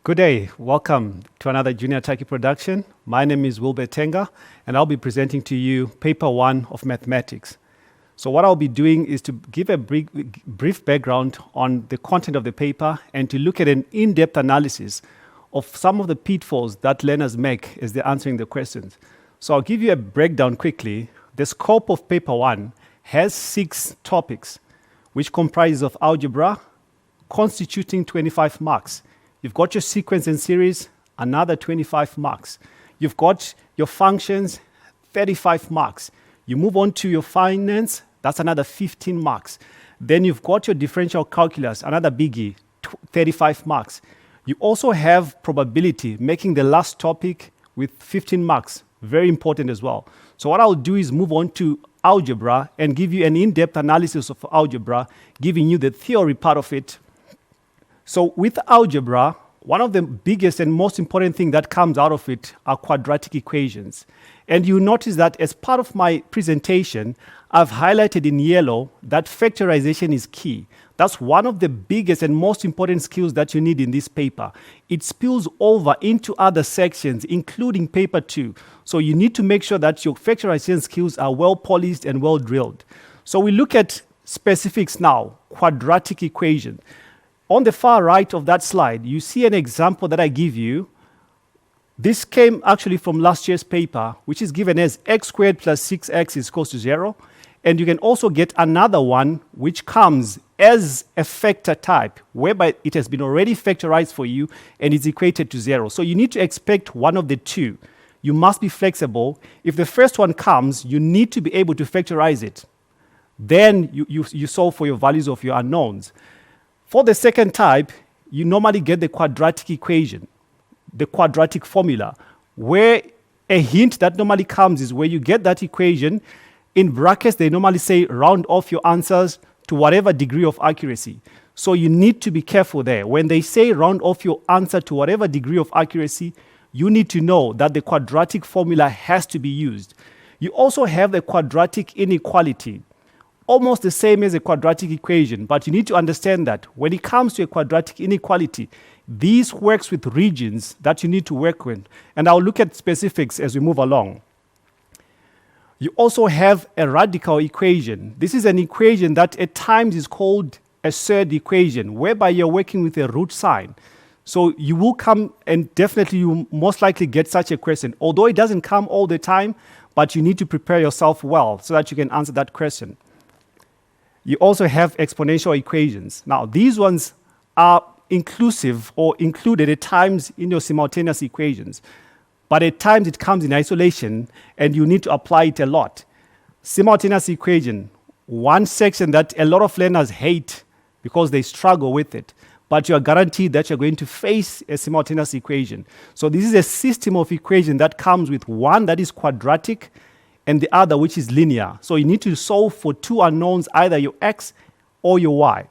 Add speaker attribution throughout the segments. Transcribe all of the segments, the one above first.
Speaker 1: Good day. Welcome to another Junior Taki production. My name is Wilbert Tenga, and I'll be presenting to you Paper 1 of Mathematics. So what I'll be doing is to give a brief background on the content of the paper and to look at an in-depth analysis of some of the pitfalls that learners make as they're answering the questions. So I'll give you a breakdown quickly. The scope of Paper 1 has 6 topics, which comprises of algebra, constituting 25 marks. You've got your sequence and series, another 25 marks. You've got your functions, 35 marks. You move on to your finance, that's another 15 marks. Then you've got your differential calculus, another biggie, 35 marks. You also have probability, making the last topic with 15 marks, very important as well. So what I'll do is move on to algebra and give you an in-depth analysis of algebra, giving you the theory part of it. So with algebra, one of the biggest and most important thing that comes out of it are quadratic equations. And you notice that as part of my presentation, I've highlighted in yellow that factorization is key. That's one of the biggest and most important skills that you need in this paper. It spills over into other sections, including paper 2. So you need to make sure that your factorization skills are well polished and well drilled. So we look at specifics now, quadratic equation. On the far right of that slide, you see an example that I give you. This came actually from last year's paper, which is given as x squared plus 6x is equals to 0. And you can also get another one, which comes as a factor type, whereby it has been already factorized for you and is equated to 0. So you need to expect one of the two. You must be flexible. If the first one comes, you need to be able to factorize it. Then you solve for your values of your unknowns. For the second type, you normally get the quadratic equation, the quadratic formula, where a hint that normally comes is where you get that equation. In brackets, they normally say round off your answers to whatever degree of accuracy. So you need to be careful there. When they say round off your answer to whatever degree of accuracy, you need to know that the quadratic formula has to be used. You also have the quadratic inequality. Almost the same as a quadratic equation, but you need to understand that when it comes to a quadratic inequality, this works with regions that you need to work with. And I'll look at specifics as we move along. You also have a radical equation. This is an equation that at times is called a surd equation, whereby you're working with a root sign. So you will come, and definitely you most likely get such a question, although it doesn't come all the time, but you need to prepare yourself well so that you can answer that question. You also have exponential equations. Now, these ones are inclusive or included at times in your simultaneous equations, but at times it comes in isolation and you need to apply it a lot. Simultaneous equation, one section that a lot of learners hate because they struggle with it, but you are guaranteed that you're going to face a simultaneous equation. So this is a system of equation that comes with one that is quadratic and the other which is linear. So you need to solve for two unknowns, either your x or your y.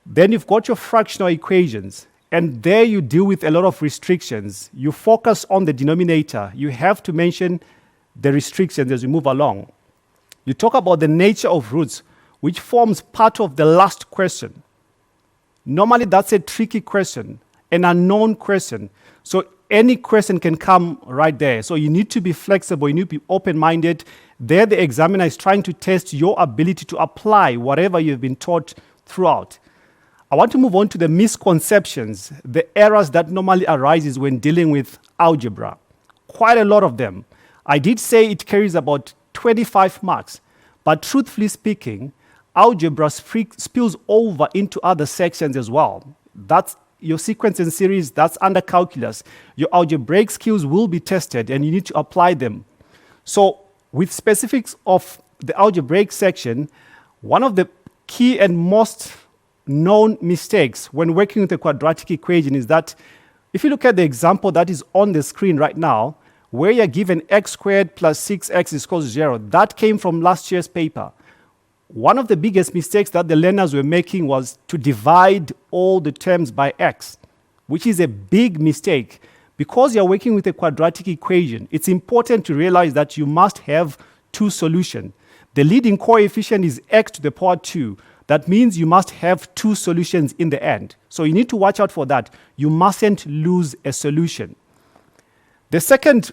Speaker 1: Then you've got your fractional equations, and there you deal with a lot of restrictions. You focus on the denominator. You have to mention the restrictions as we move along. You talk about the nature of roots, which forms part of the last question. Normally that's a tricky question, an unknown question. So any question can come right there. So you need to be flexible, you need to be open-minded. There the examiner is trying to test your ability to apply whatever you've been taught throughout. I want to move on to the misconceptions, the errors that normally arises when dealing with algebra. Quite a lot of them. I did say it carries about 25 marks, but truthfully speaking, algebra spills over into other sections as well. That's your sequence and series, that's under calculus. Your algebraic skills will be tested and you need to apply them. So with specifics of the algebraic section, one of the key and most known mistakes when working with a quadratic equation is that if you look at the example that is on the screen right now, where you're given x squared plus 6x is equals to 0, that came from last year's paper. One of the biggest mistakes that the learners were making was to divide all the terms by x, which is a big mistake. Because you're working with a quadratic equation, it's important to realize that you must have two solutions. The leading coefficient is x to the power 2. that means you must have two solutions in the end. So you need to watch out for that. You mustn't lose a solution. The second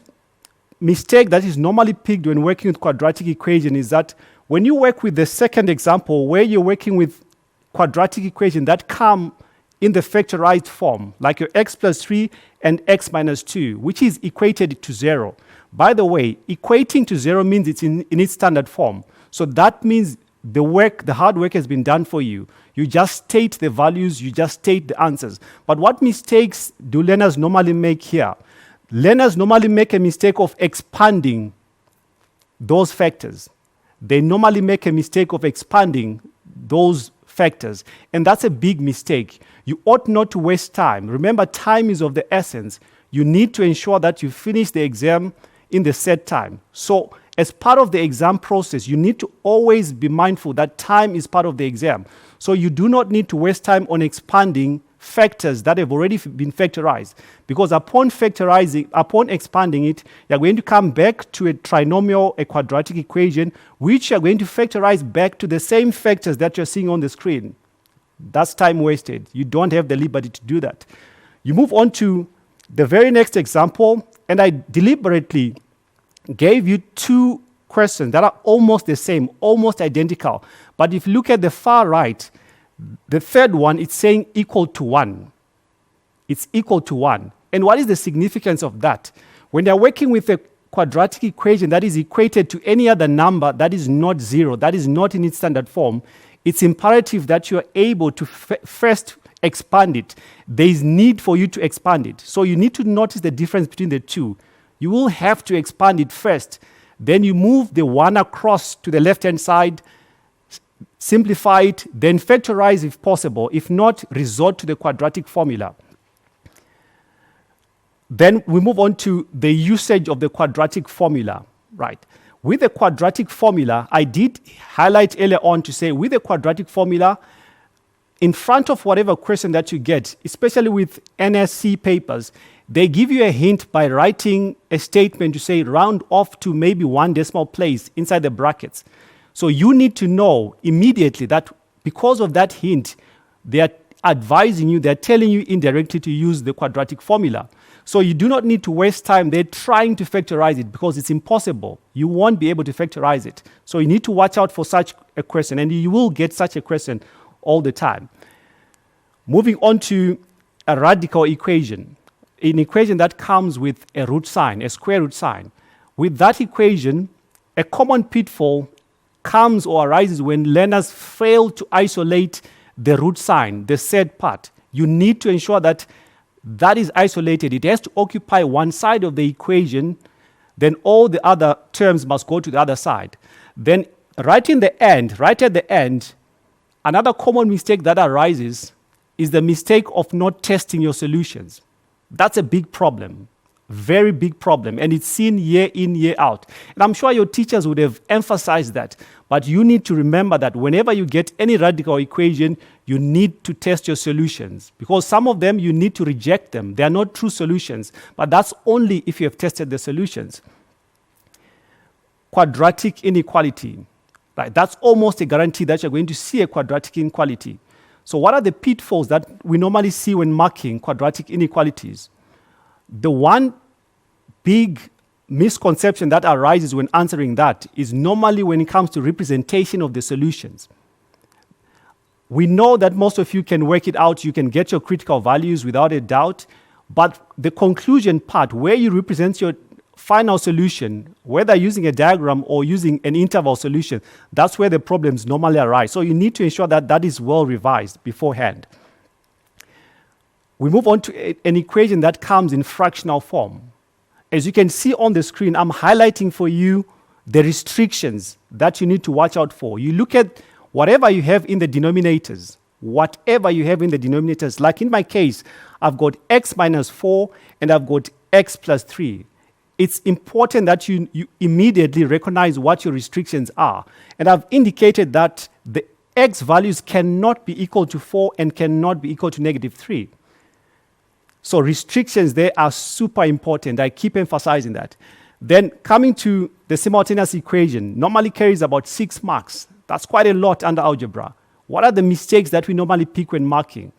Speaker 1: mistake that is normally picked when working with quadratic equation is that when you work with the second example, where you're working with quadratic equation that come in the factorized form, like your x plus 3 and x minus 2, which is equated to 0. By the way, equating to 0 means it's in its standard form. So that means the hard work has been done for you. You just state the values, you just state the answers. But what mistakes do learners normally make here? Learners normally make a mistake of expanding those factors. They normally make a mistake of expanding those factors, and that's a big mistake. You ought not to waste time. Remember, time is of the essence. You need to ensure that you finish the exam in the set time. So as part of the exam process, you need to always be mindful that time is part of the exam. So you do not need to waste time on expanding factors that have already been factorized, because upon expanding it, you're going to come back to a trinomial, a quadratic equation, which you're going to factorize back to the same factors that you're seeing on the screen. That's time wasted. You don't have the liberty to do that. You move on to the very next example, and I deliberately gave you two questions that are almost the same, almost identical. But if you look at the far right, the third one, it's saying equal to 1. It's equal to 1. And what is the significance of that? When you're working with a quadratic equation that is equated to any other number that is not 0, that is not in its standard form, it's imperative that you are able to first expand it. There is need for you to expand it. So you need to notice the difference between the two. You will have to expand it first. Then you move the 1 across to the left-hand side, simplify it, then factorize if possible. If not, resort to the quadratic formula. Then we move on to the usage of the quadratic formula, right? With the quadratic formula, I did highlight earlier on to say with the quadratic formula, in front of whatever question that you get, especially with NSC papers, they give you a hint by writing a statement to say round off to maybe 1 decimal place inside the brackets. So you need to know immediately that because of that hint, they are advising you, they're telling you indirectly to use the quadratic formula. So you do not need to waste time. They're trying to factorize it because it's impossible. You won't be able to factorize it. So you need to watch out for such a question, and you will get such a question all the time. Moving on to a radical equation, an equation that comes with a root sign, a square root sign. With that equation, a common pitfall comes or arises when learners fail to isolate the root sign, the said part. You need to ensure that that is isolated. It has to occupy one side of the equation, then all the other terms must go to the other side. Then right at the end, another common mistake that arises is the mistake of not testing your solutions. That's a big problem. Very big problem, and it's seen year in, year out. And I'm sure your teachers would have emphasized that, but you need to remember that whenever you get any radical equation, you need to test your solutions, because some of them you need to reject them. They are not true solutions, but that's only if you have tested the solutions. Quadratic inequality, right? That's almost a guarantee that you're going to see a quadratic inequality. So what are the pitfalls that we normally see when marking quadratic inequalities? The one big misconception that arises when answering that is normally when it comes to representation of the solutions. We know that most of you can work it out, you can get your critical values without a doubt, but the conclusion part, where you represent your final solution, whether using a diagram or using an interval solution, that's where the problems normally arise. So you need to ensure that that is well revised beforehand. We move on to an equation that comes in fractional form. As you can see on the screen, I'm highlighting for you the restrictions that you need to watch out for. You look at whatever you have in the denominators, like in my case, I've got x minus 4 and I've got x plus 3. It's important that you immediately recognize what your restrictions are. And I've indicated that the x values cannot be equal to 4 and cannot be equal to negative 3. So restrictions there are super important. I keep emphasizing that. Then coming to the simultaneous equation, normally carries about 6 marks. That's quite a lot under algebra. What are the mistakes that we normally pick when marking?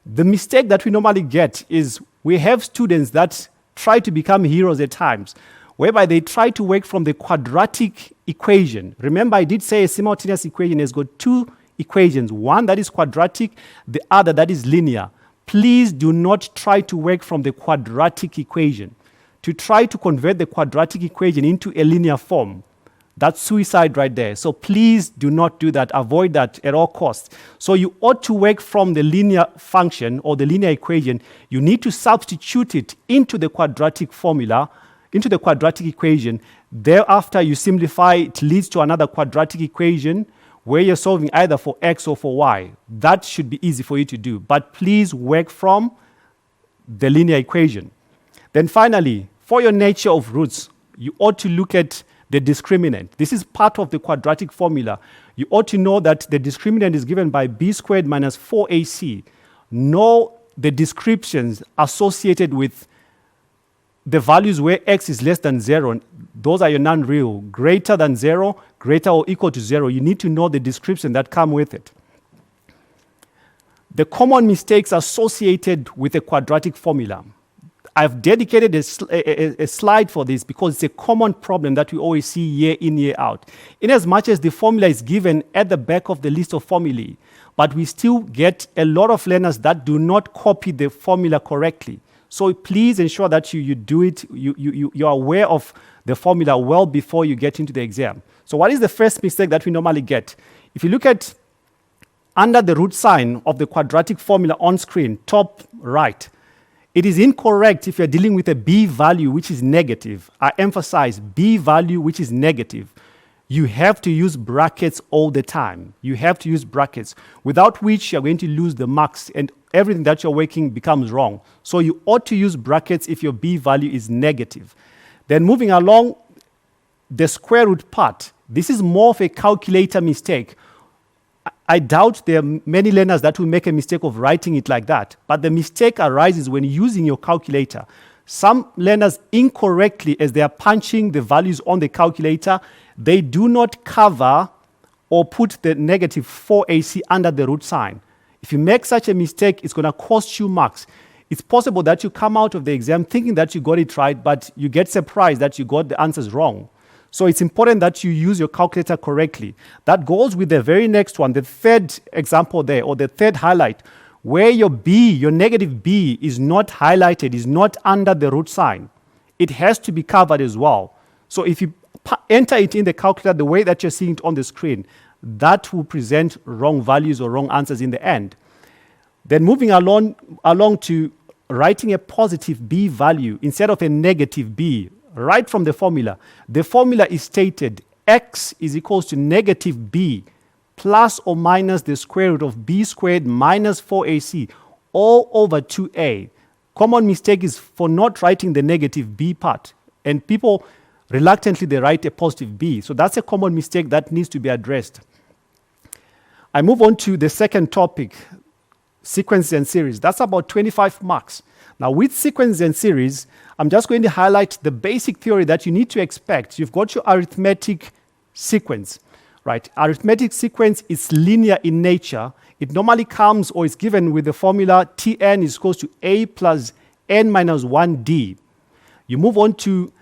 Speaker 1: The mistake that we normally get is we have students that try to become heroes at times, whereby they try to work from the quadratic equation. Remember, I did say a simultaneous equation has got two equations, one that is quadratic, the other that is linear. Please do not try to work from the quadratic equation. To try to convert the quadratic equation into a linear form, that's suicide right there. So please do not do that. Avoid that at all costs. So you ought to work from the linear function or the linear equation. You need to substitute it into the quadratic formula, into the quadratic equation. Thereafter, you simplify, it leads to another quadratic equation where you're solving either for x or for y. That should be easy for you to do. But please work from the linear equation. Then finally, for your nature of roots, you ought to look at the discriminant. This is part of the quadratic formula. You ought to know that the discriminant is given by b squared minus 4ac. Know the descriptions associated with the values where x is less than 0. Those are your non-real. Greater than 0, greater or equal to 0. You need to know the description that come with it. The common mistakes associated with a quadratic formula. I've dedicated a slide for this because it's a common problem that we always see year in, year out. In as much as the formula is given at the back of the list of formulae, but we still get a lot of learners that do not copy the formula correctly. So please ensure that you do it, you're aware of the formula well before you get into the exam. So what is the first mistake that we normally get? If you look at under the root sign of the quadratic formula on screen, top right, it is incorrect if you're dealing with a b value which is negative. I emphasize b value which is negative. You have to use brackets all the time. You have to use brackets, without which you're going to lose the marks and everything that you're working becomes wrong. So you ought to use brackets if your b value is negative. Then moving along, the square root part. This is more of a calculator mistake. I doubt there are many learners that will make a mistake of writing it like that, but the mistake arises when using your calculator. Some learners incorrectly, as they are punching the values on the calculator, they do not cover or put the negative 4ac under the root sign. If you make such a mistake, it's going to cost you marks. It's possible that you come out of the exam thinking that you got it right, but you get surprised that you got the answers wrong. So it's important that you use your calculator correctly. That goes with the very next one, the third example there, or the third highlight, where your b, your negative b, is not highlighted, is not under the root sign. It has to be covered as well. So if you enter it in the calculator the way that you're seeing it on the screen, that will present wrong values or wrong answers in the end. Then moving along to writing a positive b value instead of a negative b, right from the formula. The formula is stated x is equals to negative b plus or minus the square root of b squared minus 4ac all over 2a. Common mistake is for not writing the negative b part. And people reluctantly, they write a positive b. So that's a common mistake that needs to be addressed. I move on to the second topic, sequences and series. That's about 25 marks. Now with sequences and series, I'm just going to highlight the basic theory that you need to expect. You've got your arithmetic sequence, right? Arithmetic sequence is linear in nature. It normally comes or is given with the formula Tn is equals to a plus n minus 1d. You move on to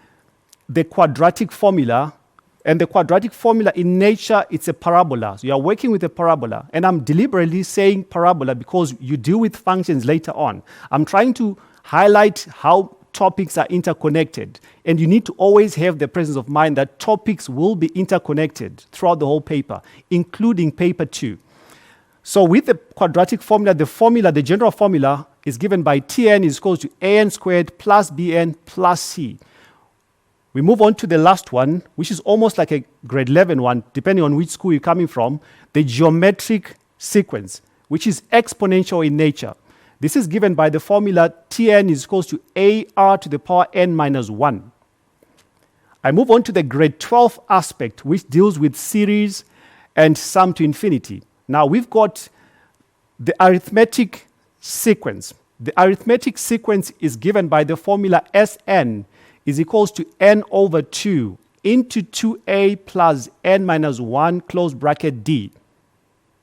Speaker 1: the quadratic formula, and the quadratic formula in nature, it's a parabola. So you are working with a parabola, and I'm deliberately saying parabola because you deal with functions later on. I'm trying to highlight how topics are interconnected, and you need to always have the presence of mind that topics will be interconnected throughout the whole paper, including paper 2. So with the quadratic formula, the general formula is given by Tn is equal to an squared plus bn plus c. We move on to the last one, which is almost like a grade 11 one, depending on which school you're coming from, the geometric sequence, which is exponential in nature. This is given by the formula Tn is equals to ar to the power n minus 1. I move on to the grade 12 aspect, which deals with series and sum to infinity. Now we've got the arithmetic sequence. The arithmetic sequence is given by the formula Sn is equals to n over 2 into 2a plus n minus 1 close bracket d.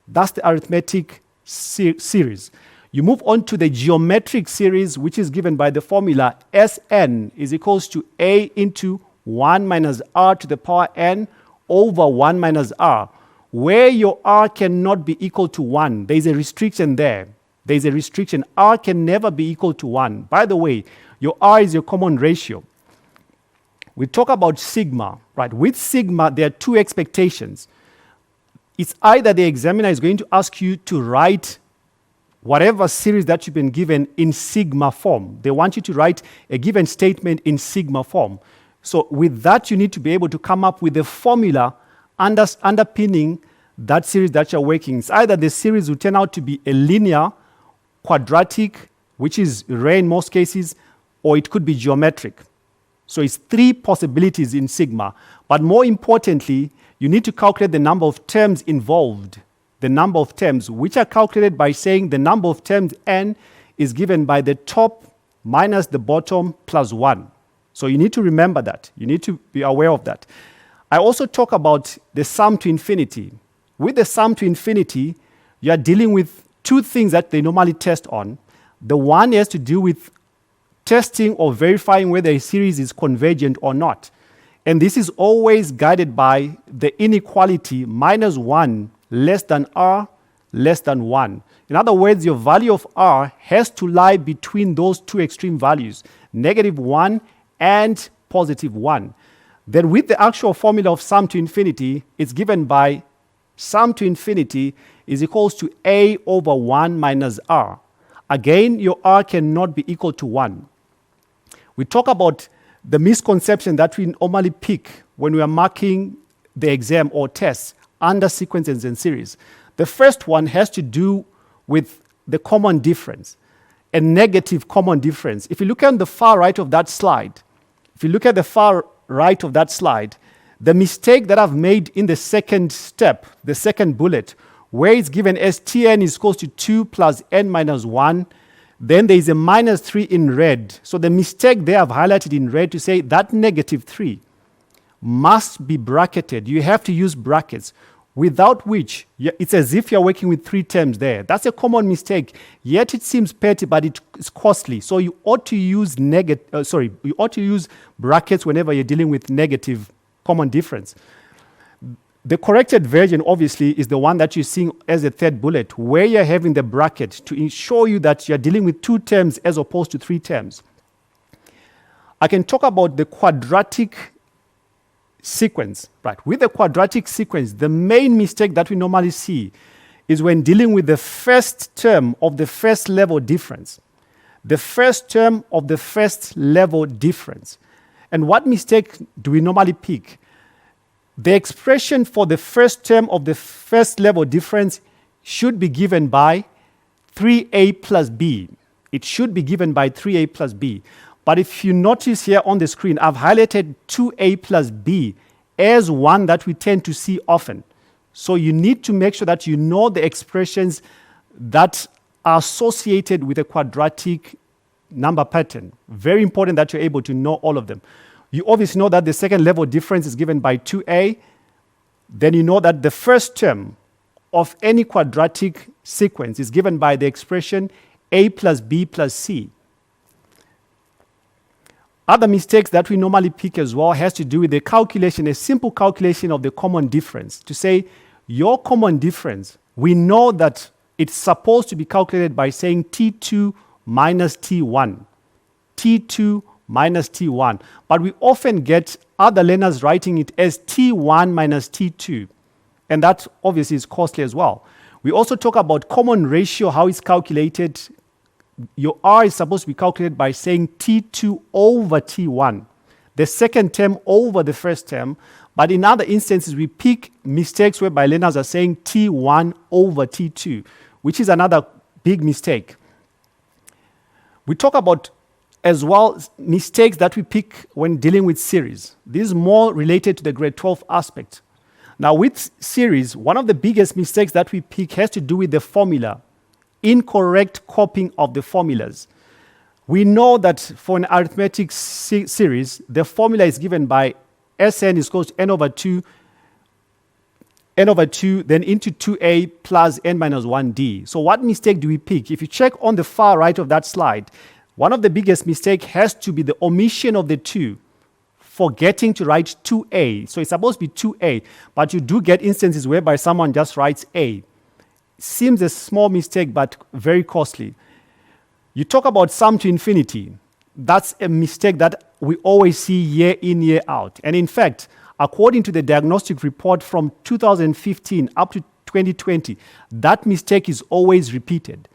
Speaker 1: That's the arithmetic series. You move on to the geometric series, which is given by the formula Sn is equals to a into 1 minus r to the power n over 1 minus r, where your r cannot be equal to 1. There's a restriction there. There's a restriction. R can never be equal to 1. By the way, your r is your common ratio. We talk about sigma, right? With sigma, there are two expectations. It's either the examiner is going to ask you to write whatever series that you've been given in sigma form. They want you to write a given statement in sigma form. So with that, you need to be able to come up with a formula underpinning that series that you're working. It's either the series will turn out to be a linear, quadratic, which is rare in most cases, or it could be geometric. So it's three possibilities in sigma. But more importantly, you need to calculate the number of terms involved, the number of terms, which are calculated by saying the number of terms n is given by the top minus the bottom plus 1. So you need to remember that. You need to be aware of that. I also talk about the sum to infinity. With the sum to infinity, you are dealing with two things that they normally test on. The one has to do with testing or verifying whether a series is convergent or not. And this is always guided by the inequality minus 1 less than r less than 1. In other words, your value of r has to lie between those two extreme values, negative 1 and positive 1. Then with the actual formula of sum to infinity, it's given by sum to infinity is equals to a over 1 minus r. Again, your r cannot be equal to 1. We talk about the misconception that we normally pick when we are marking the exam or tests under sequences and series. The first one has to do with the common difference, a negative common difference. If you look at the far right of that slide, the mistake that I've made in the second step, the second bullet, where it's given as Tn is equals to 2 plus n minus 1, then there is a minus 3 in red. So the mistake there I've highlighted in red to say that negative 3 must be bracketed. You have to use brackets, without which it's as if you're working with 3 terms there. That's a common mistake, yet it seems petty, but it's costly. So you ought to use you ought to use brackets whenever you're dealing with negative common difference. The corrected version, obviously, is the one that you're seeing as the third bullet, where you're having the bracket to ensure you that you're dealing with 2 terms as opposed to 3 terms. I can talk about the quadratic sequence. Right. With the quadratic sequence, the main mistake that we normally see is when dealing with the first term of the first level difference. The first term of the first level difference. And what mistake do we normally pick? The expression for the first term of the first level difference should be given by 3a plus b. It should be given by 3a plus b. But if you notice here on the screen, I've highlighted 2a plus b as one that we tend to see often. So you need to make sure that you know the expressions that are associated with a quadratic number pattern. Very important that you're able to know all of them. You obviously know that the second level difference is given by 2a. Then you know that the first term of any quadratic sequence is given by the expression a plus b plus c. Other mistakes that we normally pick as well has to do with the calculation, a simple calculation of the common difference. To say your common difference, we know that it's supposed to be calculated by saying T2 minus T1. T2 minus T1. But we often get other learners writing it as T1 minus T2. And that obviously is costly as well. We also talk about common ratio, how it's calculated. Your R is supposed to be calculated by saying T2 over T1. The second term over the first term. But in other instances, we pick mistakes whereby learners are saying T1 over T2, which is another big mistake. We talk about as well mistakes that we pick when dealing with series. This is more related to the grade 12 aspect. Now with series, one of the biggest mistakes that we pick has to do with the formula, incorrect copying of the formulas. We know that for an arithmetic series, the formula is given by Sn is equal to n over 2 n over 2, then into 2a plus n minus 1d. So what mistake do we pick? If you check on the far right of that slide, one of the biggest mistakes has to be the omission of the 2, forgetting to write 2a. So it's supposed to be 2a, but you do get instances whereby someone just writes a. Seems a small mistake, but very costly. You talk about sum to infinity. That's a mistake that we always see year in, year out. And in fact, according to the diagnostic report from 2015 up to 2020, that mistake is always repeated,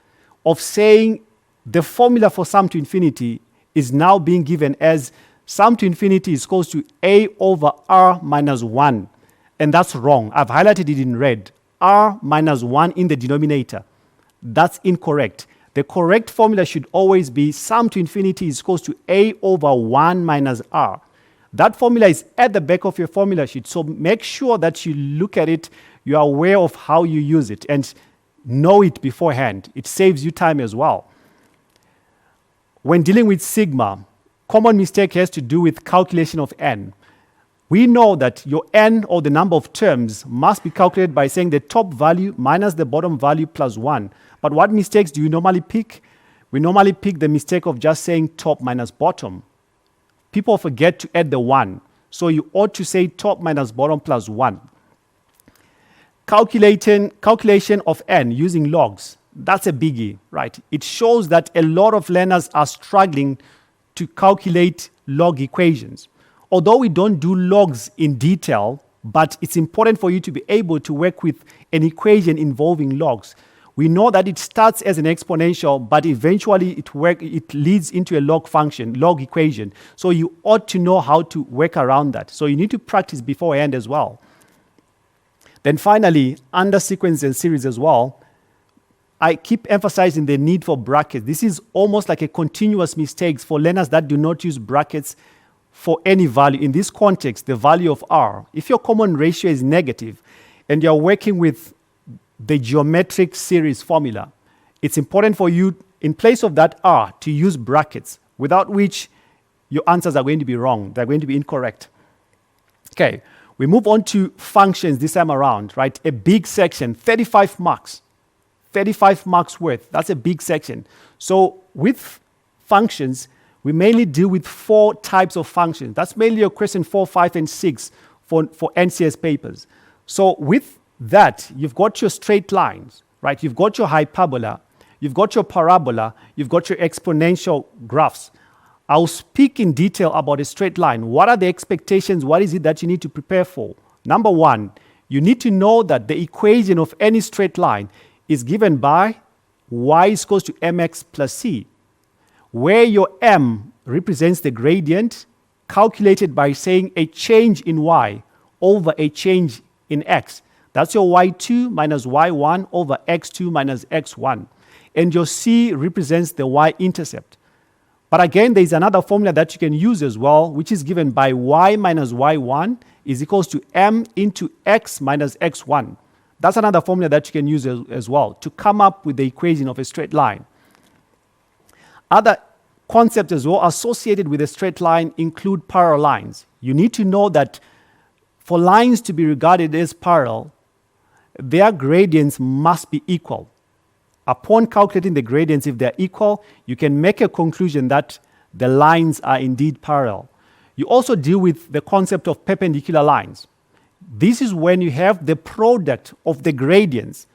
Speaker 1: of saying the formula for sum to infinity is now being given as sum to infinity is equal to a over r minus 1. And that's wrong. I've highlighted it in red. R minus 1 in the denominator. That's incorrect. The correct formula should always be sum to infinity is equal to a over 1 minus r. That formula is at the back of your formula sheet, so make sure that you look at it, you are aware of how you use it, and know it beforehand. It saves you time as well. When dealing with sigma, common mistake has to do with calculation of n. We know that your n, or the number of terms, must be calculated by saying the top value minus the bottom value plus 1. But what mistakes do you normally pick? We normally pick the mistake of just saying top minus bottom. People forget to add the 1. So you ought to say top minus bottom plus 1. Calculation of n using logs. That's a biggie, right? It shows that a lot of learners are struggling to calculate log equations. Although we don't do logs in detail, but it's important for you to be able to work with an equation involving logs. We know that it starts as an exponential, but eventually it leads into a log function, log equation. So you ought to know how to work around that. So you need to practice beforehand as well. Then finally, under sequence and series as well, I keep emphasizing the need for brackets. This is almost like a continuous mistake for learners that do not use brackets for any value. In this context, the value of r. If your common ratio is negative and you're working with the geometric series formula, it's important for you, in place of that r, to use brackets, without which your answers are going to be wrong. They're going to be incorrect. Okay, we move on to functions this time around, right? A big section, 35 marks. 35 marks worth. That's a big section. So with functions, we mainly deal with 4 types of functions. That's mainly your question 4, 5, and 6 for NCS papers. So with that, you've got your straight lines, right? You've got your hyperbola, you've got your parabola, you've got your exponential graphs. I'll speak in detail about a straight line. What are the expectations? What is it that you need to prepare for? Number 1, you need to know that the equation of any straight line is given by y is equal to mx plus c, where your m represents the gradient calculated by saying a change in y over a change in x. That's your y2 minus y1 over x2 minus x1. And your c represents the y-intercept. But again, there's another formula that you can use as well, which is given by y minus y1 is equals to m into x minus x1. That's another formula that you can use as well to come up with the equation of a straight line. Other concepts as well associated with a straight line include parallel lines. You need to know that for lines to be regarded as parallel, their gradients must be equal. Upon calculating the gradients, if they're equal, you can make a conclusion that the lines are indeed parallel. You also deal with the concept of perpendicular lines. This is when you have the product of the gradients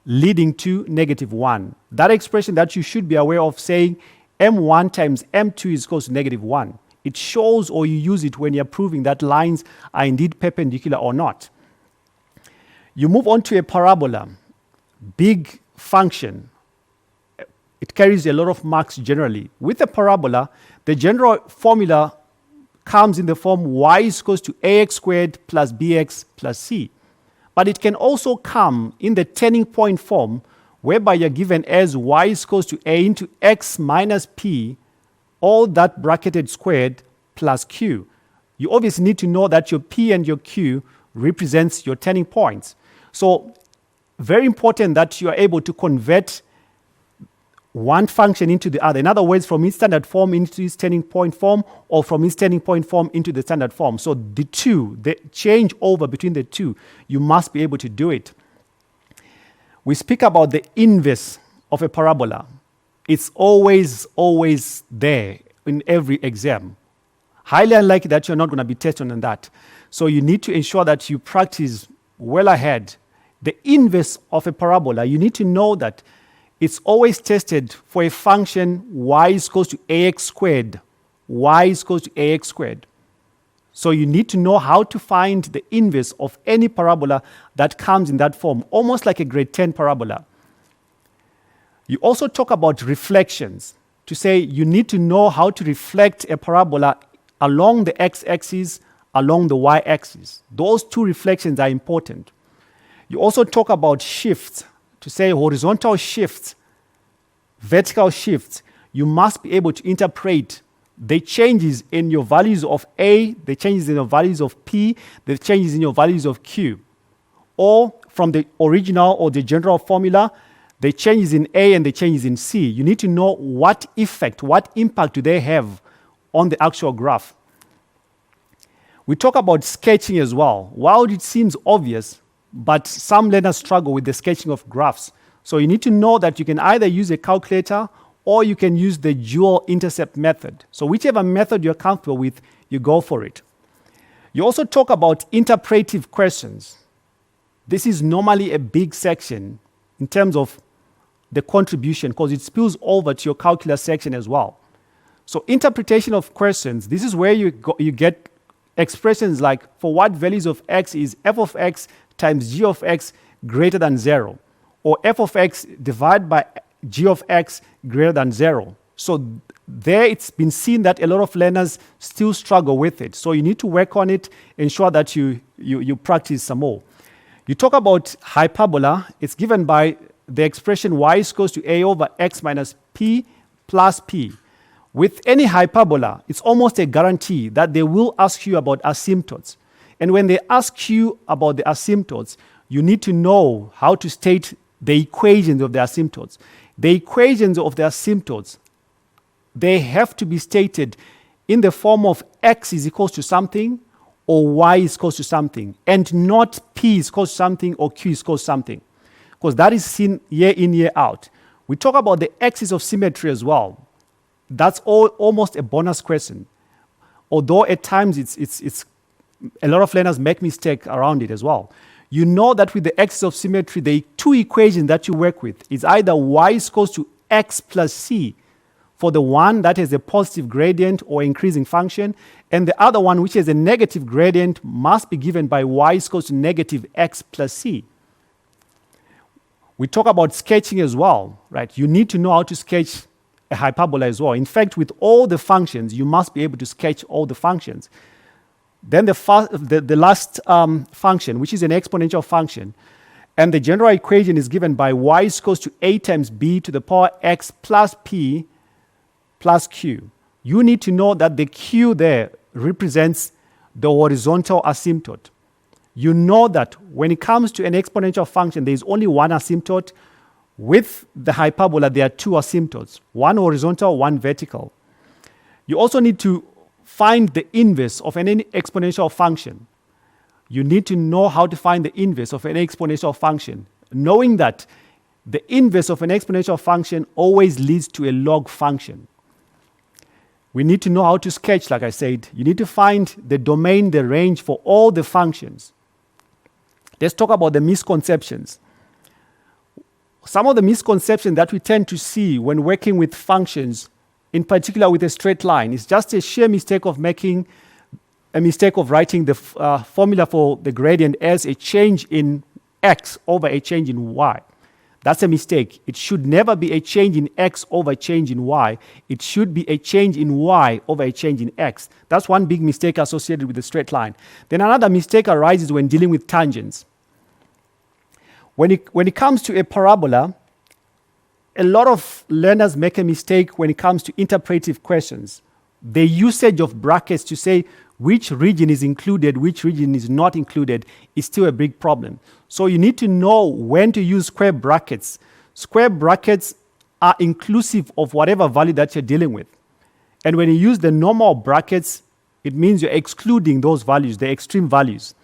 Speaker 1: leading to -1. That expression that you should be aware of, saying m1 times m2 is equal to -1. It shows, or you use it when you're proving that lines are indeed perpendicular or not. You move on to a parabola, big function. It carries a lot of marks generally. With a parabola, the general formula comes in the form y is equal to ax squared plus bx plus c. But it can also come in the turning point form, whereby you're given as y is equal to a into x minus p, all that bracketed squared plus q. You obviously need to know that your p and your q represents your turning points. So very important that you are able to convert one function into the other. In other words, from its standard form into its turning point form, or from its turning point form into the standard form. So the change over between the two, you must be able to do it. We speak about the inverse of a parabola. It's always there in every exam. Highly unlikely that you're not going to be tested on that. So you need to ensure that you practice well ahead. The inverse of a parabola, you need to know that it's always tested for a function y is equal to ax squared. Y is equal to ax squared. So you need to know how to find the inverse of any parabola that comes in that form, almost like a grade 10 parabola. You also talk about reflections, to say you need to know how to reflect a parabola along the x-axis, along the y-axis. Those two reflections are important. You also talk about shifts, to say horizontal shifts, vertical shifts. You must be able to interpret the changes in your values of A, the changes in your values of P, the changes in your values of Q. Or from the original or the general formula, the changes in A and the changes in C. You need to know what effect, what impact do they have on the actual graph. We talk about sketching as well. While it seems obvious, but some learners struggle with the sketching of graphs. So you need to know that you can either use a calculator or you can use the dual intercept method. So whichever method you're comfortable with, you go for it. You also talk about interpretive questions. This is normally a big section in terms of the contribution, because it spills over to your calculus section as well. So interpretation of questions, this is where you get expressions like, for what values of x is f of x times g of x greater than 0, or f of x divided by g of x greater than 0. So there it's been seen that a lot of learners still struggle with it. So you need to work on it, ensure that you practice some more. You talk about hyperbola. It's given by the expression y is equal to a over x minus p plus p. With any hyperbola, it's almost a guarantee that they will ask you about asymptotes. And when they ask you about the asymptotes, you need to know how to state the equations of the asymptotes. The equations of the asymptotes, they have to be stated in the form of x is equal to something or y is equal to something, and not p is equal to something or q is equal to something, because that is seen year in, year out. We talk about the axis of symmetry as well. That's almost a bonus question, although at times it's a lot of learners make mistake around it as well. You know that with the axis of symmetry, the two equations that you work with is either y is equal to x plus c for the one that has a positive gradient or increasing function, and the other one, which has a negative gradient, must be given by y is equal to negative x plus c. We talk about sketching as well, right? You need to know how to sketch a hyperbola as well. In fact, with all the functions, you must be able to sketch all the functions. Then the last function, which is an exponential function, and the general equation is given by y is equal to a times b to the power x plus p plus q. You need to know that the q there represents the horizontal asymptote. You know that when it comes to an exponential function, there is only one asymptote. With the hyperbola, there are two asymptotes, one horizontal, one vertical. You also need to find the inverse of any exponential function. You need to know how to find the inverse of an exponential function, knowing that the inverse of an exponential function always leads to a log function. We need to know how to sketch, like I said. You need to find the domain, the range for all the functions. Let's talk about the misconceptions. Some of the misconceptions that we tend to see when working with functions, in particular with a straight line, is just a sheer mistake of making a mistake of writing the formula for the gradient as a change in x over a change in y. That's a mistake. It should never be a change in x over a change in y. It should be a change in y over a change in x. That's one big mistake associated with the straight line. Then another mistake arises when dealing with tangents. When it comes to a parabola, a lot of learners make a mistake when it comes to interpretive questions. The usage of brackets to say which region is included, which region is not included, is still a big problem. So you need to know when to use square brackets. Square brackets are inclusive of whatever value that you're dealing with. And when you use the normal brackets, it means you're excluding those values, the extreme values.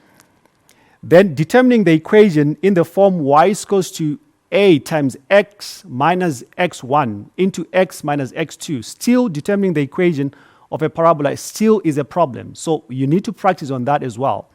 Speaker 1: Then determining the equation in the form y is equals to a times x minus x1 into x minus x2. Still determining the equation of a parabola still is a problem. So you need to practice on that as well.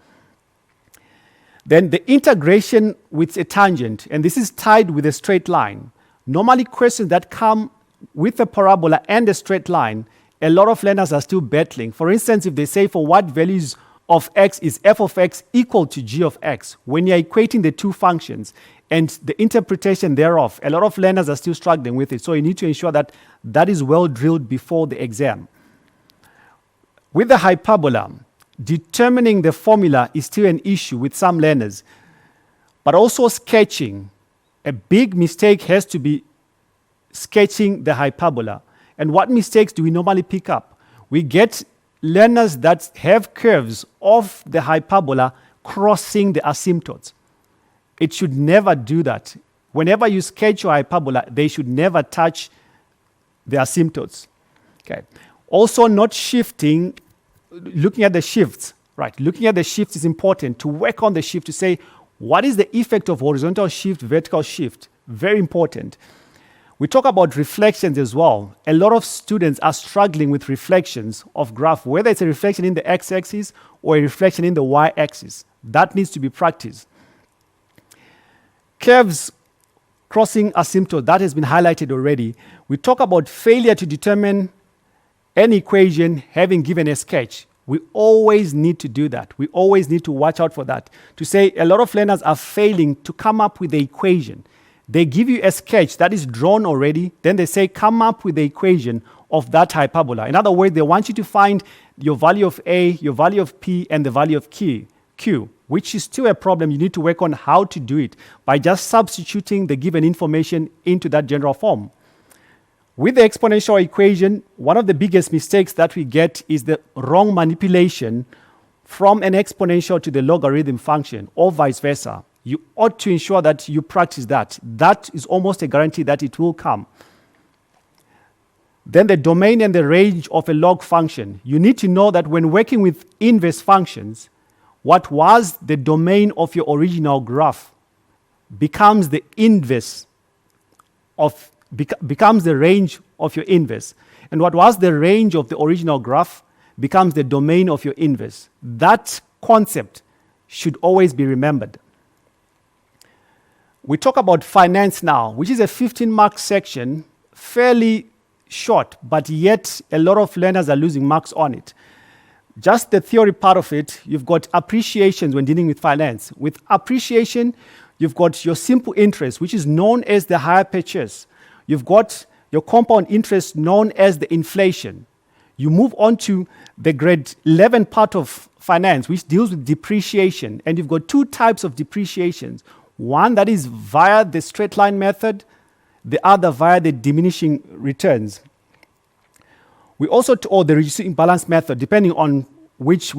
Speaker 1: Then the integration with a tangent, and this is tied with a straight line. Normally questions that come with a parabola and a straight line, a lot of learners are still battling. For instance, if they say for what values of x is f of x equal to g of x, when you're equating the two functions and the interpretation thereof, a lot of learners are still struggling with it. So you need to ensure that that is well drilled before the exam. With the hyperbola, determining the formula is still an issue with some learners, but also sketching. A big mistake has to be sketching the hyperbola. And what mistakes do we normally pick up? We get learners that have curves of the hyperbola crossing the asymptotes. It should never do that. Whenever you sketch your hyperbola, they should never touch the asymptotes. Okay. Also, not shifting, looking at the shifts, right? Looking at the shifts is important to work on the shift to say, what is the effect of horizontal shift, vertical shift? Very important. We talk about reflections as well. A lot of students are struggling with reflections of graph, whether it's a reflection in the x-axis or a reflection in the y-axis. That needs to be practiced. Curves crossing asymptote, that has been highlighted already. We talk about failure to determine an equation having given a sketch. We always need to do that. We always need to watch out for that. To say a lot of learners are failing to come up with the equation. They give you a sketch that is drawn already, then they say come up with the equation of that hyperbola. In other words, they want you to find your value of A, your value of P, and the value of Q, which is still a problem. You need to work on how to do it by just substituting the given information into that general form. With the exponential equation, one of the biggest mistakes that we get is the wrong manipulation from an exponential to the logarithm function or vice versa. You ought to ensure that you practice that. That is almost a guarantee that it will come. Then the domain and the range of a log function. You need to know that when working with inverse functions, what was the domain of your original graph becomes the inverse of becomes the range of your inverse. And what was the range of the original graph becomes the domain of your inverse. That concept should always be remembered. We talk about finance now, which is a 15-mark section, fairly short, but yet a lot of learners are losing marks on it. Just the theory part of it, you've got appreciations when dealing with finance. With appreciation, you've got your simple interest, which is known as the hire purchase. You've got your compound interest known as the inflation. You move on to the grade 11 part of finance, which deals with depreciation. And you've got two types of depreciations. One that is via the straight line method, the other via the diminishing returns. We also, or the reducing balance method, depending on which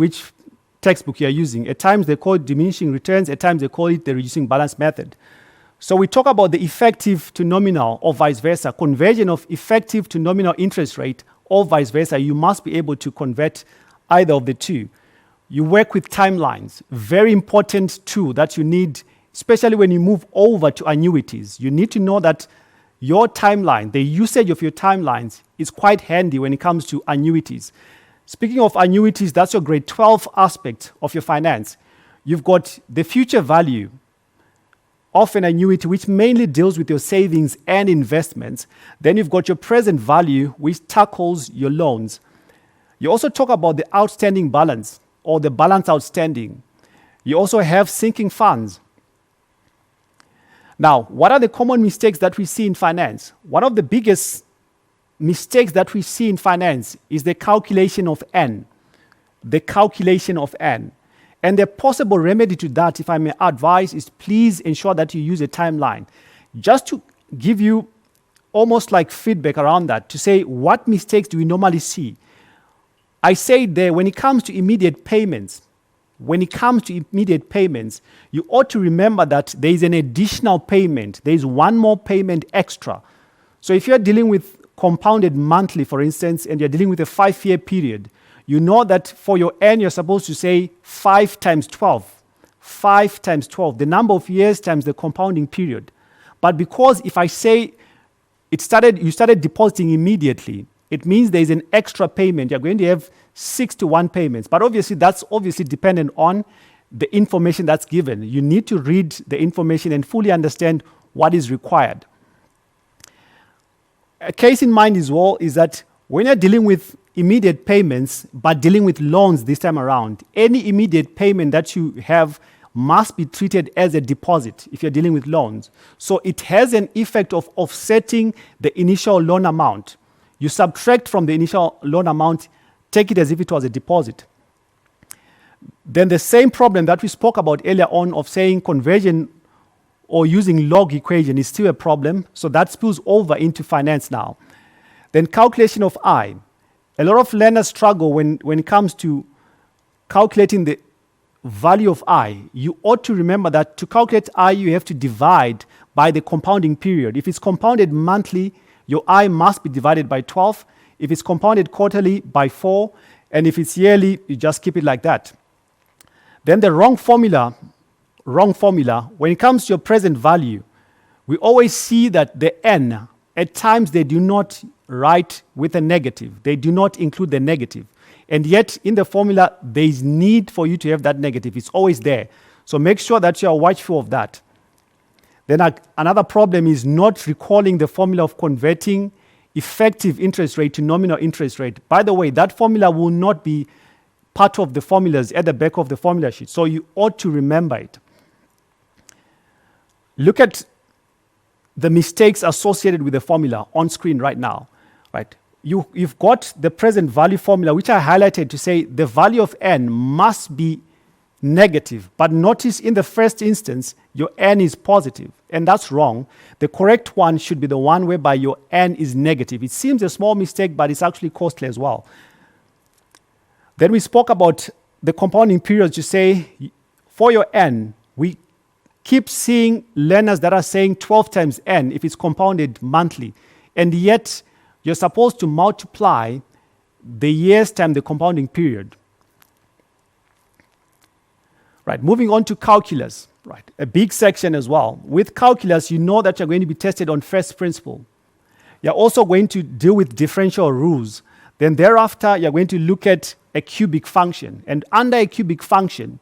Speaker 1: textbook you're using. At times they call it diminishing returns, at times they call it the reducing balance method. So we talk about the effective to nominal or vice versa, conversion of effective to nominal interest rate or vice versa. You must be able to convert either of the two. You work with timelines, very important tool that you need, especially when you move over to annuities. You need to know that your timeline, the usage of your timelines is quite handy when it comes to annuities. Speaking of annuities, that's your grade 12 aspect of your finance. You've got the future value of an annuity, which mainly deals with your savings and investments. Then you've got your present value, which tackles your loans. You also talk about the outstanding balance or the balance outstanding. You also have sinking funds. Now, what are the common mistakes that we see in finance? One of the biggest mistakes that we see in finance is the calculation of N. The calculation of N. And the possible remedy to that, if I may advise, is please ensure that you use a timeline. Just to give you almost like feedback around that, to say what mistakes do we normally see. I say there, when it comes to immediate payments, you ought to remember that there is an additional payment. There is one more payment extra. So if you're dealing with compounded monthly, for instance, and you're dealing with a 5-year period, you know that for your n, you're supposed to say 5 times 12. 5 times 12, the number of years times the compounding period. But because if I say you started depositing immediately, it means there's an extra payment. You're going to have 6 to 1 payments. But obviously, that's obviously dependent on the information that's given. You need to read the information and fully understand what is required. A case in mind as well is that when you're dealing with immediate payments, but dealing with loans this time around, any immediate payment that you have must be treated as a deposit if you're dealing with loans. So it has an effect of offsetting the initial loan amount. You subtract from the initial loan amount, take it as if it was a deposit. Then the same problem that we spoke about earlier on of saying conversion or using log equation is still a problem. So that spills over into finance now. Then calculation of I. A lot of learners struggle when it comes to calculating the value of I. You ought to remember that to calculate I, you have to divide by the compounding period. If it's compounded monthly, your I must be divided by 12. If it's compounded quarterly, by 4. And if it's yearly, you just keep it like that. Then the wrong formula, when it comes to your present value, we always see that the n, at times they do not write with a negative. They do not include the negative. And yet, in the formula, there is need for you to have that negative. It's always there. So make sure that you are watchful of that. Then another problem is not recalling the formula of converting effective interest rate to nominal interest rate. By the way, that formula will not be part of the formulas at the back of the formula sheet. So you ought to remember it. Look at the mistakes associated with the formula on screen right now. Right? You've got the present value formula, which I highlighted to say the value of n must be negative. But notice in the first instance, your n is positive. And that's wrong. The correct one should be the one whereby your n is negative. It seems a small mistake, but it's actually costly as well. Then we spoke about the compounding periods to say, for your n, we keep seeing learners that are saying 12 times n if it's compounded monthly. And yet, you're supposed to multiply the years times the compounding period. Right, moving on to calculus, right, a big section as well. With calculus, you know that you're going to be tested on first principle. You're also going to deal with differential rules. Then thereafter, you're going to look at a cubic function. And under a cubic function,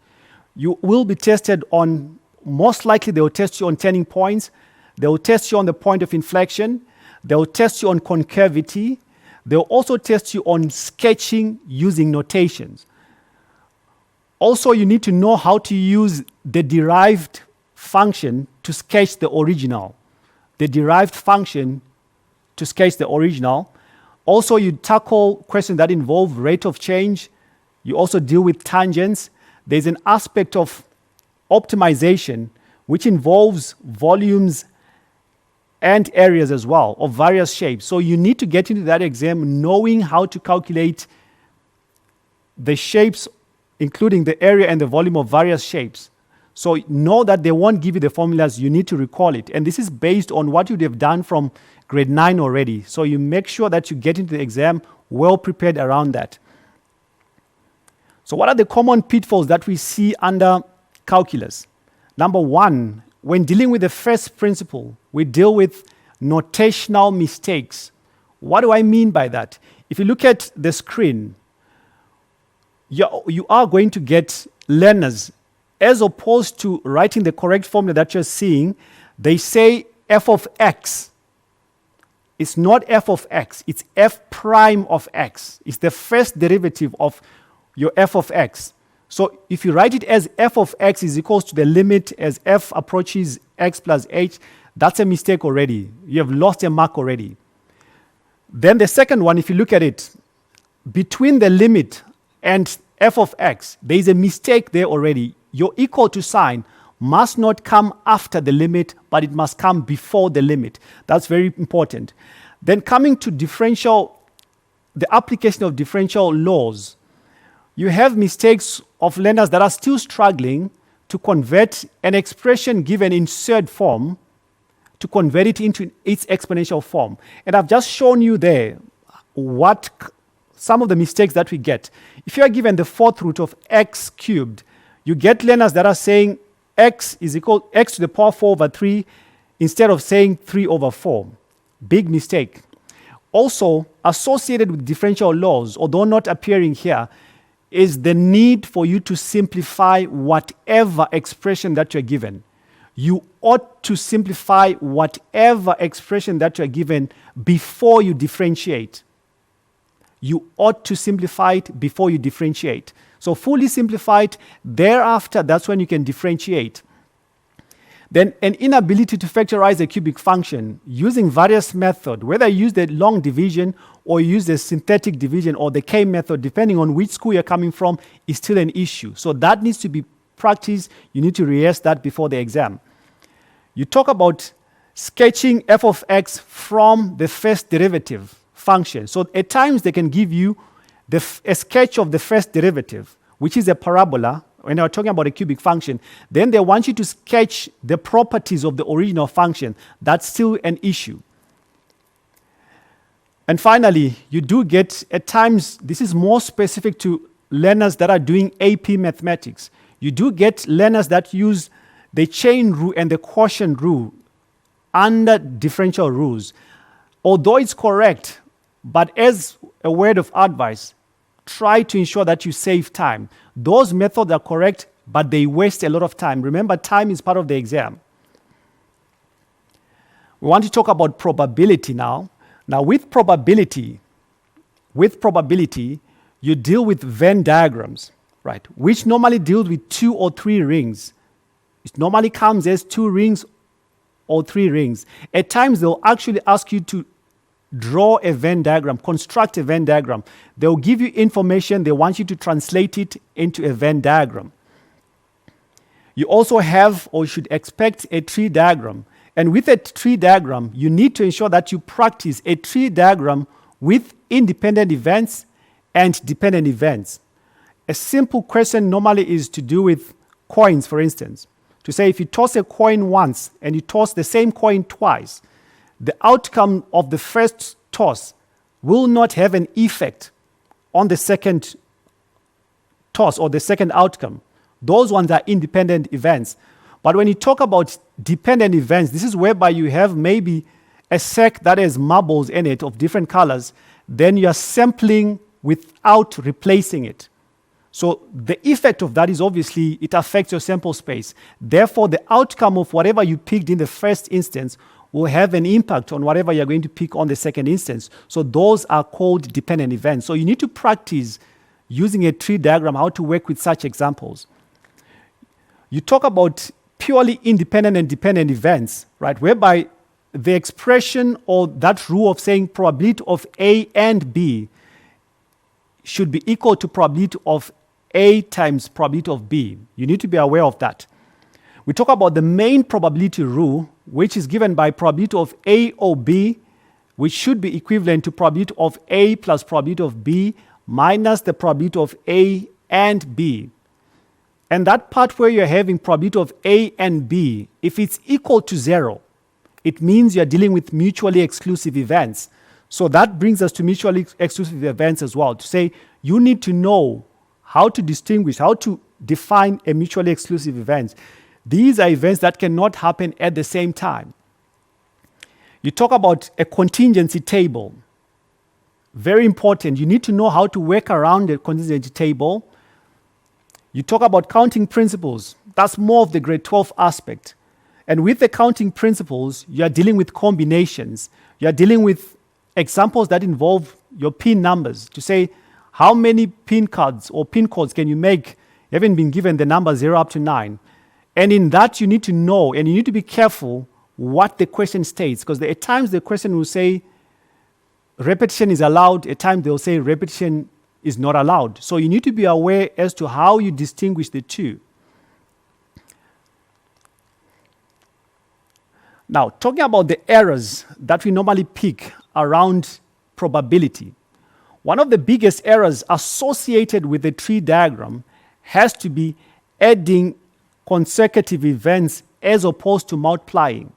Speaker 1: you will be tested on, most likely they will test you on turning points. They will test you on the point of inflection. They will test you on concavity. They will also test you on sketching using notations. Also, you need to know how to use the derived function to sketch the original. The derived function to sketch the original. Also, you tackle questions that involve rate of change. You also deal with tangents. There's an aspect of optimization which involves volumes and areas as well of various shapes. So you need to get into that exam knowing how to calculate the shapes, including the area and the volume of various shapes. So know that they won't give you the formulas, you need to recall it. And this is based on what you'd have done from grade 9 already. So you make sure that you get into the exam well prepared around that. So what are the common pitfalls that we see under calculus? Number one, when dealing with the first principle, we deal with notational mistakes. What do I mean by that? If you look at the screen, you are going to get learners, as opposed to writing the correct formula that you're seeing, they say f of x. It's not f of x, it's f prime of x. It's the first derivative of your f of x. So if you write it as f of x is equals to the limit as f approaches x plus h, that's a mistake already. You have lost a mark already. Then the second one, if you look at it, between the limit and f of x, there is a mistake there already. Your equal to sign must not come after the limit, but it must come before the limit. That's very important. Then coming to the application of differential laws, you have mistakes of learners that are still struggling to convert an expression given in surd form to convert it into its exponential form. And I've just shown you there some of the mistakes that we get. If you are given the fourth root of x cubed, you get learners that are saying x is equal to x to the power 4 over 3 instead of saying 3 over 4. Big mistake. Also, associated with differential laws, although not appearing here, is the need for you to simplify whatever expression that you're given. You ought to simplify whatever expression that you're given before you differentiate. You ought to simplify it before you differentiate. So fully simplify it, thereafter, that's when you can differentiate. Then an inability to factorize a cubic function using various methods, whether you use the long division or you use the synthetic division or the K method, depending on which school you're coming from, is still an issue. So that needs to be practiced. You need to rehearse that before the exam. You talk about sketching f of x from the first derivative function. So at times they can give you a sketch of the first derivative, which is a parabola. When they're talking about a cubic function, then they want you to sketch the properties of the original function. That's still an issue. And finally, you do get, at times, this is more specific to learners that are doing AP mathematics. You do get learners that use the chain rule and the quotient rule under differential rules. Although it's correct, but as a word of advice, try to ensure that you save time. Those methods are correct, but they waste a lot of time. Remember, time is part of the exam. We want to talk about probability now. Now, with probability, you deal with Venn diagrams, right? Which normally deals with 2 or 3 rings. It normally comes as 2 rings or 3 rings. At times, they'll actually ask you to draw a Venn diagram, construct a Venn diagram. They'll give you information. They want you to translate it into a Venn diagram. You also have, or should expect, a tree diagram. And with a tree diagram, you need to ensure that you practice a tree diagram with independent events and dependent events. A simple question normally is to do with coins, for instance. To say if you toss a coin once and you toss the same coin twice, the outcome of the first toss will not have an effect on the second toss or the second outcome. Those ones are independent events. But when you talk about dependent events, this is whereby you have maybe a sack that has marbles in it of different colors, then you are sampling without replacing it. So the effect of that is obviously it affects your sample space. Therefore, the outcome of whatever you picked in the first instance will have an impact on whatever you're going to pick on the second instance. So those are called dependent events. So you need to practice using a tree diagram how to work with such examples. You talk about purely independent and dependent events, right? Whereby the expression or that rule of saying probability of A and B should be equal to probability of A times probability of B. You need to be aware of that. We talk about the main probability rule, which is given by probability of A or B, which should be equivalent to probability of A plus probability of B minus the probability of A and B. And that part where you're having probability of A and B, if it's equal to 0, it means you're dealing with mutually exclusive events. So that brings us to mutually exclusive events as well, to say you need to know how to distinguish, how to define a mutually exclusive event. These are events that cannot happen at the same time. You talk about a contingency table. Very important. You need to know how to work around the contingency table. You talk about counting principles. That's more of the grade 12 aspect. And with the counting principles, you are dealing with combinations. You are dealing with examples that involve your pin numbers. To say, how many pin cards or pin codes can you make? You haven't been given the number 0 up to 9. And in that, you need to know, and you need to be careful what the question states, because at times the question will say repetition is allowed, at times they'll say repetition is not allowed. So you need to be aware as to how you distinguish the two. Now, talking about the errors that we normally pick around probability, one of the biggest errors associated with the tree diagram has to be adding consecutive events as opposed to multiplying.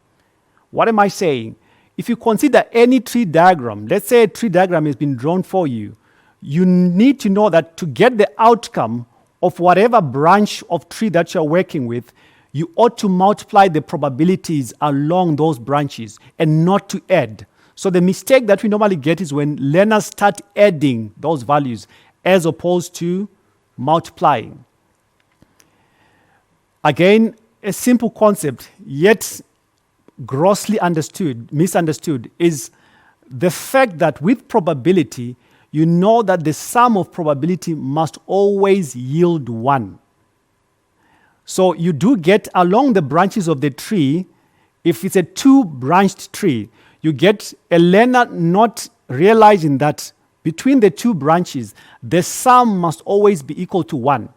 Speaker 1: What am I saying? If you consider any tree diagram, let's say a tree diagram has been drawn for you, you need to know that to get the outcome of whatever branch of tree that you're working with, you ought to multiply the probabilities along those branches and not to add. So the mistake that we normally get is when learners start adding those values as opposed to multiplying. Again, a simple concept, yet grossly misunderstood, is the fact that with probability, you know that the sum of probability must always yield 1. So you do get along the branches of the tree, if it's a 2-branched tree, you get a learner not realizing that between the 2 branches, the sum must always be equal to 1.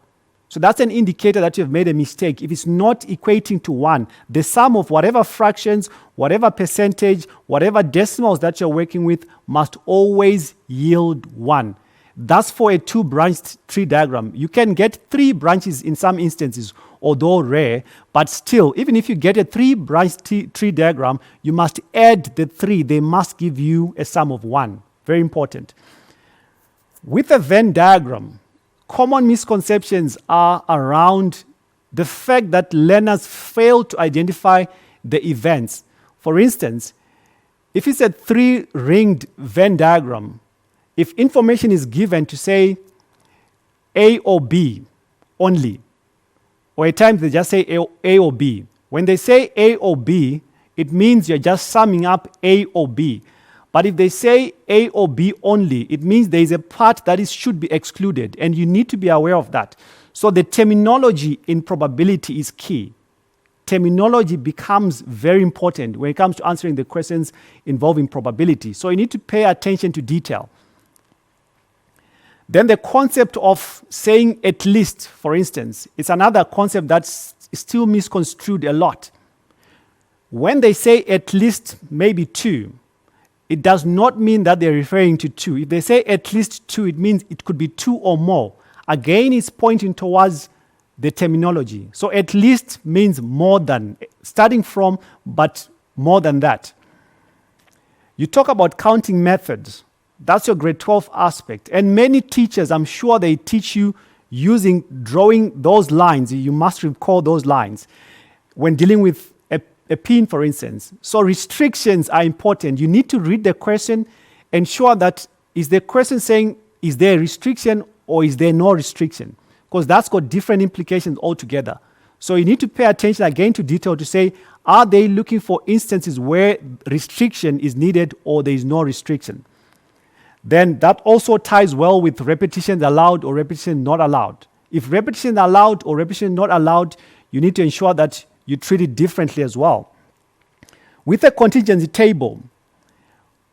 Speaker 1: So that's an indicator that you've made a mistake. If it's not equating to 1, the sum of whatever fractions, whatever percentage, whatever decimals that you're working with must always yield 1. That's for a 2-branched tree diagram. You can get 3 branches in some instances, although rare, but still, even if you get a 3-branched tree diagram, you must add the 3. They must give you a sum of 1. Very important. With a Venn diagram, common misconceptions are around the fact that learners fail to identify the events. For instance, if it's a 3-ringed Venn diagram, if information is given to say A or B only, or at times they just say A or B. When they say A or B, it means you're just summing up A or B. But if they say A or B only, it means there is a part that should be excluded, and you need to be aware of that. So the terminology in probability is key. Terminology becomes very important when it comes to answering the questions involving probability. So you need to pay attention to detail. Then the concept of saying at least, for instance, it's another concept that's still misconstrued a lot. When they say at least maybe 2, it does not mean that they're referring to 2. If they say at least 2, it means it could be 2 or more. Again, it's pointing towards the terminology. So at least means more than, starting from, but more than that. You talk about counting methods. That's your grade 12 aspect. And many teachers, I'm sure they teach you drawing those lines. You must recall those lines when dealing with a pin, for instance. So restrictions are important. You need to read the question, ensure that is the question saying, is there a restriction or is there no restriction? Because that's got different implications altogether. So you need to pay attention again to detail to say, are they looking for instances where restriction is needed or there is no restriction? Then that also ties well with repetitions allowed or repetition not allowed. If repetition allowed or repetition not allowed, you need to ensure that you treat it differently as well. With a contingency table,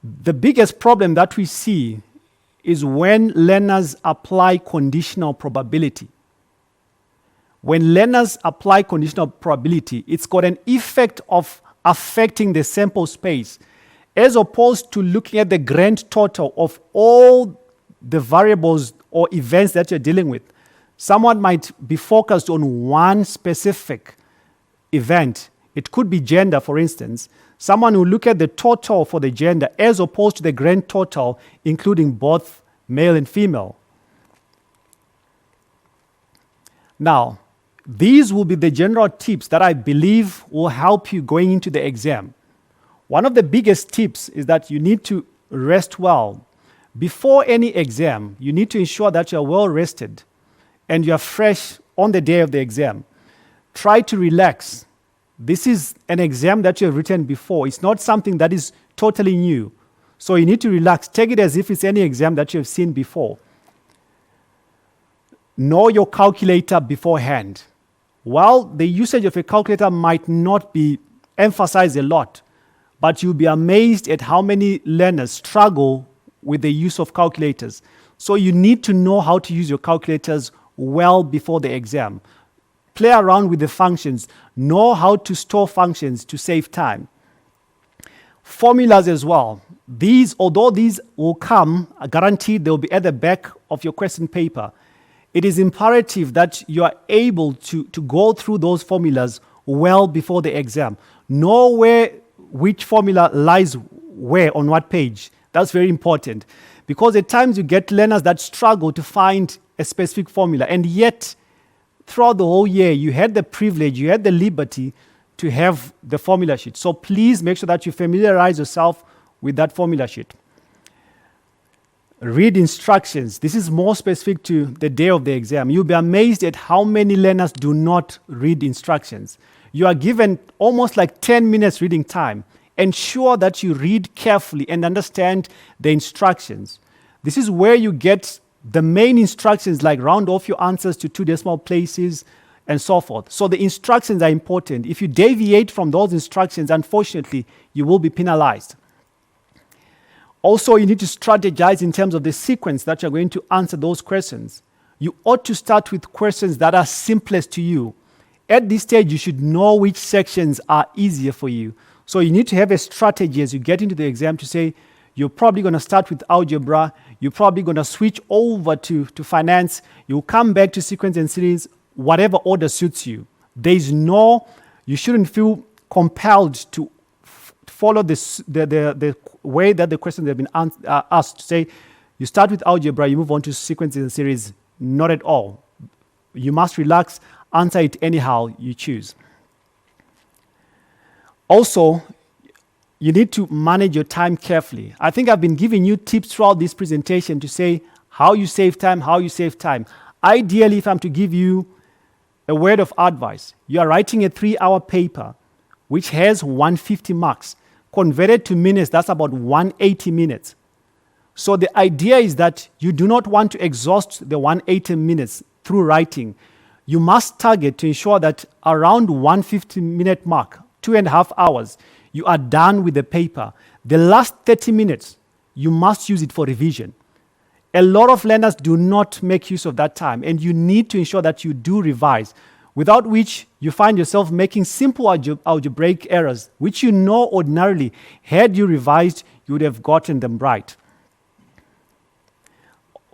Speaker 1: the biggest problem that we see is when learners apply conditional probability. When learners apply conditional probability, it's got an effect of affecting the sample space, as opposed to looking at the grand total of all the variables or events that you're dealing with. Someone might be focused on one specific event. It could be gender, for instance. Someone will look at the total for the gender as opposed to the grand total, including both male and female. Now, these will be the general tips that I believe will help you going into the exam. One of the biggest tips is that you need to rest well. Before any exam, you need to ensure that you're well rested and you're fresh on the day of the exam. Try to relax. This is an exam that you have written before. It's not something that is totally new. So you need to relax. Take it as if it's any exam that you have seen before. Know your calculator beforehand. While the usage of a calculator might not be emphasized a lot, but you'll be amazed at how many learners struggle with the use of calculators. So you need to know how to use your calculators well before the exam. Play around with the functions. Know how to store functions to save time. Formulas as well. Although these will come, guaranteed they'll be at the back of your question paper, it is imperative that you are able to go through those formulas well before the exam. Know where which formula lies where, on what page. That's very important. Because at times you get learners that struggle to find a specific formula, and yet throughout the whole year, you had the privilege, you had the liberty to have the formula sheet. So please make sure that you familiarize yourself with that formula sheet. Read instructions. This is more specific to the day of the exam. You'll be amazed at how many learners do not read instructions. You are given almost like 10 minutes reading time. Ensure that you read carefully and understand the instructions. This is where you get the main instructions, like round off your answers to 2 decimal places and so forth. So the instructions are important. If you deviate from those instructions, unfortunately, you will be penalized. Also, you need to strategize in terms of the sequence that you're going to answer those questions. You ought to start with questions that are simplest to you. At this stage, you should know which sections are easier for you. So you need to have a strategy as you get into the exam to say, you're probably going to start with algebra, you're probably going to switch over to finance, you'll come back to sequence and series, whatever order suits you. You shouldn't feel compelled to follow the way that the questions have been asked. To say, you start with algebra, you move on to sequence and series. Not at all. You must relax, answer it anyhow you choose. Also, you need to manage your time carefully. I think I've been giving you tips throughout this presentation to say how you save time. Ideally, if I'm to give you a word of advice, you are writing a 3-hour paper which has 150 marks. Converted to minutes, that's about 180 minutes. So the idea is that you do not want to exhaust the 180 minutes through writing. You must target to ensure that around 150-minute mark, 2.5 hours, you are done with the paper. The last 30 minutes, you must use it for revision. A lot of learners do not make use of that time, and you need to ensure that you do revise, without which you find yourself making simple algebraic errors, which you know ordinarily, had you revised, you would have gotten them right.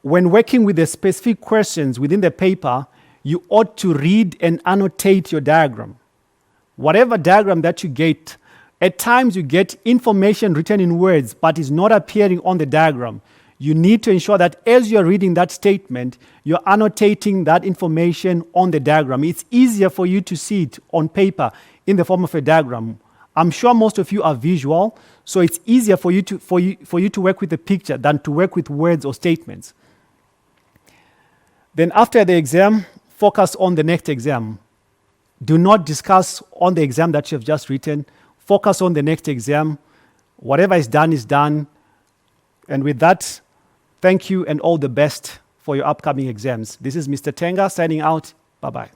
Speaker 1: When working with the specific questions within the paper, you ought to read and annotate your diagram. Whatever diagram that you get, at times you get information written in words, but is not appearing on the diagram. You need to ensure that as you're reading that statement, you're annotating that information on the diagram. It's easier for you to see it on paper in the form of a diagram. I'm sure most of you are visual, so it's easier for you to work with a picture than to work with words or statements. Then after the exam, focus on the next exam. Do not discuss on the exam that you have just written. Focus on the next exam. Whatever is done is done. And with that, thank you and all the best for your upcoming exams. This is Mr. Tenga signing out. Bye-bye.